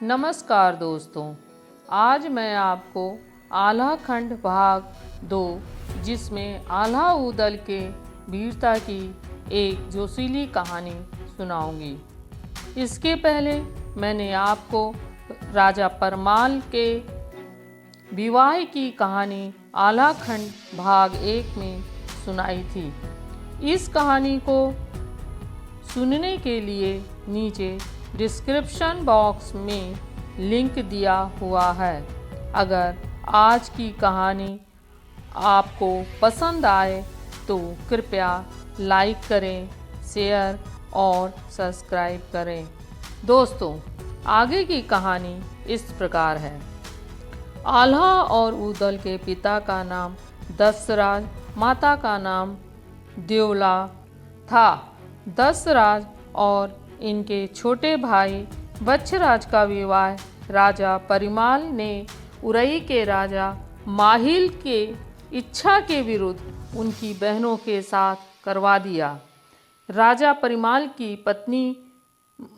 नमस्कार दोस्तों, आज मैं आपको आल्हा खंड भाग 2 जिसमें आल्हा उदल के वीरता की एक जोशीली कहानी सुनाऊंगी। इसके पहले मैंने आपको राजा परमाल के विवाह की कहानी आल्हा खंड भाग 1 में सुनाई थी। इस कहानी को सुनने के लिए नीचे डिस्क्रिप्शन बॉक्स में लिंक दिया हुआ है। अगर आज की कहानी आपको पसंद आए तो कृपया लाइक करें, शेयर और सब्सक्राइब करें। दोस्तों, आगे की कहानी इस प्रकार है। आल्हा और उदल के पिता का नाम दशराज, माता का नाम देवला था। दशराज और इनके छोटे भाई बच्छराज का विवाह राजा परिमाल ने उरई के राजा माहिल के इच्छा के विरुद्ध उनकी बहनों के साथ करवा दिया। राजा परिमाल की पत्नी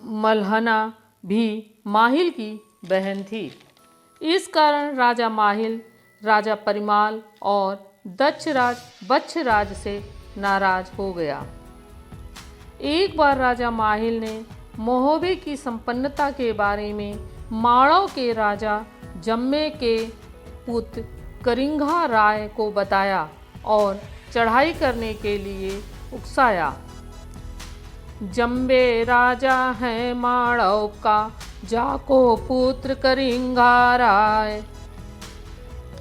मल्हना भी माहिल की बहन थी। इस कारण राजा माहिल राजा परिमाल और दक्षराज बच्छराज से नाराज हो गया। एक बार राजा माहिल ने मोहबे की संपन्नता के बारे में माड़व के राजा जम्मे के पुत्र करिंगा राय को बताया और चढ़ाई करने के लिए उकसाया। जम्बे राजा है माड़व का, जाको पुत्र करिंगा राय।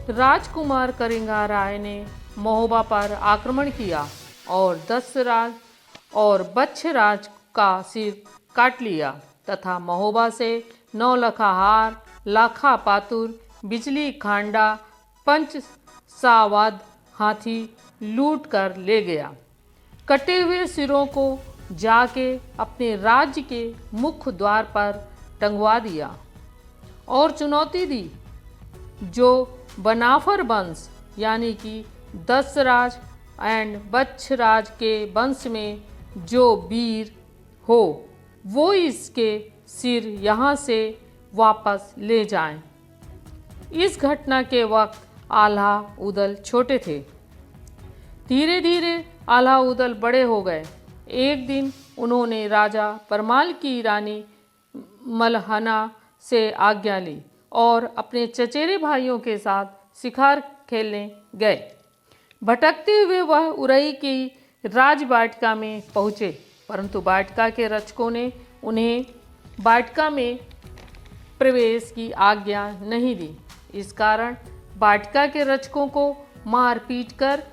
राजकुमार करिंगा राय ने मोहबा पर आक्रमण किया और दशराज और बच्छराज का सिर काट लिया तथा महोबा से 9 लखा हार, लाखा पातुर, बिजली खांडा, पंच सावध हाथी लूट कर ले गया। कटे हुए सिरों को जाके अपने राज्य के मुख्य द्वार पर टंगवा दिया और चुनौती दी, जो बनाफर वंश यानी कि दशराज एंड बच्छराज के वंश में जो वीर हो वो इसके सिर यहाँ से वापस ले जाएं। इस घटना के वक्त आल्हा उदल छोटे थे। धीरे धीरे आल्हा उदल बड़े हो गए। एक दिन उन्होंने राजा परमाल की रानी मल्हना से आज्ञा ली और अपने चचेरे भाइयों के साथ शिकार खेलने गए। भटकते हुए वह उरई की राजवाटिका में पहुँचे, परंतु वाटिका के रक्षकों ने उन्हें वाटिका में प्रवेश की आज्ञा नहीं दी। इस कारण वाटिका के रक्षकों को मार पीट कर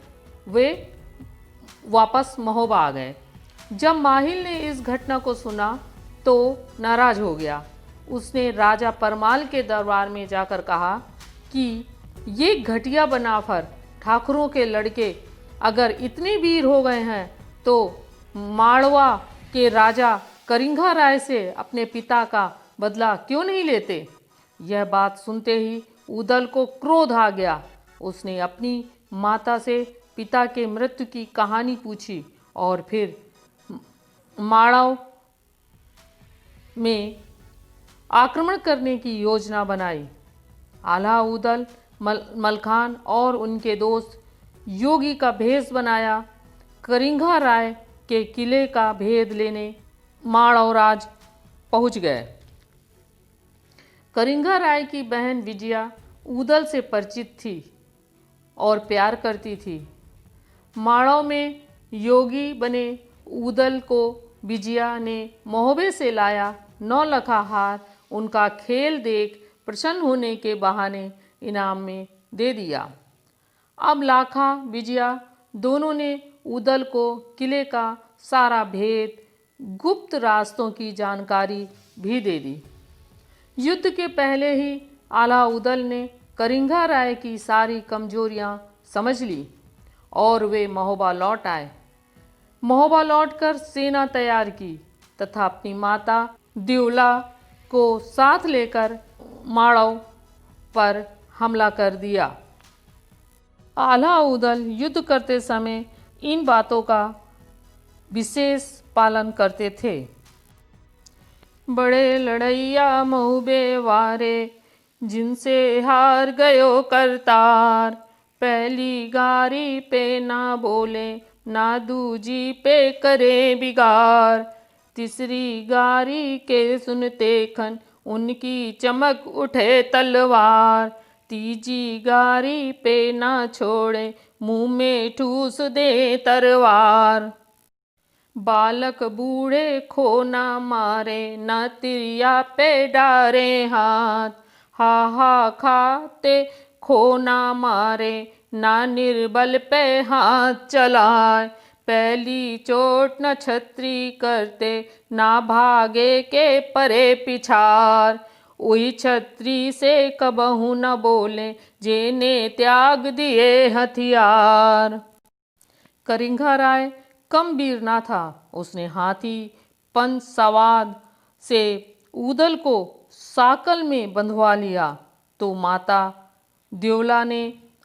वे वापस महोबा आ गए। जब माहिल ने इस घटना को सुना तो नाराज हो गया। उसने राजा परमाल के दरबार में जाकर कहा कि ये घटिया बनाफर ठाकुरों के लड़के अगर इतने वीर हो गए हैं तो माड़वा के राजा करिंगा राय से अपने पिता का बदला क्यों नहीं लेते। यह बात सुनते ही उदल को क्रोध आ गया। उसने अपनी माता से पिता के मृत्यु की कहानी पूछी और फिर माड़व में आक्रमण करने की योजना बनाई। आल्हा उदल मलखान और उनके दोस्त योगी का भेष बनाया करिंगा राय के किले का भेद लेने माड़वराज पहुंच गए। करिंगा राय की बहन विजया उदल से परिचित थी और प्यार करती थी। माड़व में योगी बने उदल को विजया ने मोहबे से लाया 9 लखा हार उनका खेल देख प्रसन्न होने के बहाने इनाम में दे दिया। अब लाखा विजया दोनों ने उदल को किले का सारा भेद, गुप्त रास्तों की जानकारी भी दे दी। युद्ध के पहले ही आल्हा उदल ने करिंगा राय की सारी कमजोरियां समझ ली और वे महोबा लौट आए। महोबा लौटकर सेना तैयार की तथा अपनी माता देवला को साथ लेकर माड़व पर हमला कर दिया। आल्हा उदल युद्ध करते समय इन बातों का विशेष पालन करते थे। बड़े लड़ैया महुबे वारे, जिनसे हार गयो करतार। पहली गारी पे ना बोले, ना दूजी पे करे बिगार। तीसरी गारी के सुनते खन, उनकी चमक उठे तलवार। तीजी गारी पे ना छोड़े, मुंह में ठूस दे तलवार। बालक बूढ़े खो ना मारे, न तिरिया पे डारे हाथ। हा खाते खो ना मारे, ना निर्बल पे हाथ चलाए। पहली चोट न छत्री करते, ना भागे के परे पिछार। उही छत्री से कबहू न बोले, जेने त्याग दिए हथियार। करिंगा राय कम वीर ना था। उसने हाथी पंच सवाद से ऊदल को साकल में बंधवा लिया, तो माता द्योला ने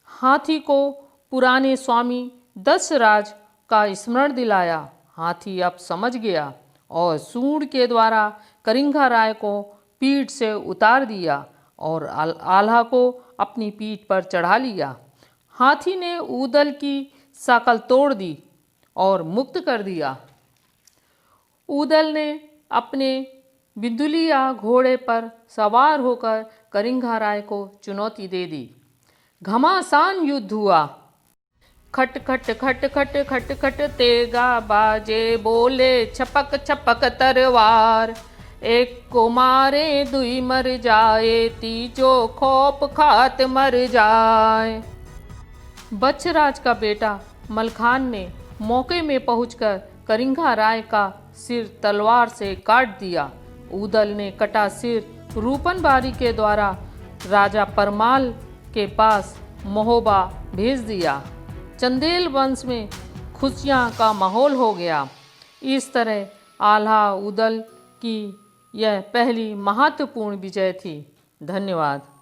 हाथी को पुराने स्वामी दशराज का स्मरण दिलाया। हाथी अब समझ गया और सूंड के द्वारा करिंगा राय को पीठ से उतार दिया और आल्हा को अपनी पीठ पर चढ़ा लिया। हाथी ने ऊदल की साकल तोड़ दी और मुक्त कर दिया। ऊदल ने अपने बिंदुलिया घोड़े पर सवार होकर करिंगा राय को चुनौती दे दी। घमासान युद्ध हुआ। खट खट खट खट खट खट तेगा बाजे, बोले छपक छपक तरवार। एक को मारे दुई मर जाए, तीजो खोप खात मर जाए। बच्छराज का बेटा मलखान ने मौके में पहुंचकर करिंगा राय का सिर तलवार से काट दिया। ऊदल ने कटा सिर रूपन बारी के द्वारा राजा परमाल के पास महोबा भेज दिया। चंदेल वंश में खुशियां का माहौल हो गया। इस तरह आल्हा ऊदल की यह पहली महत्वपूर्ण विजय थी। धन्यवाद।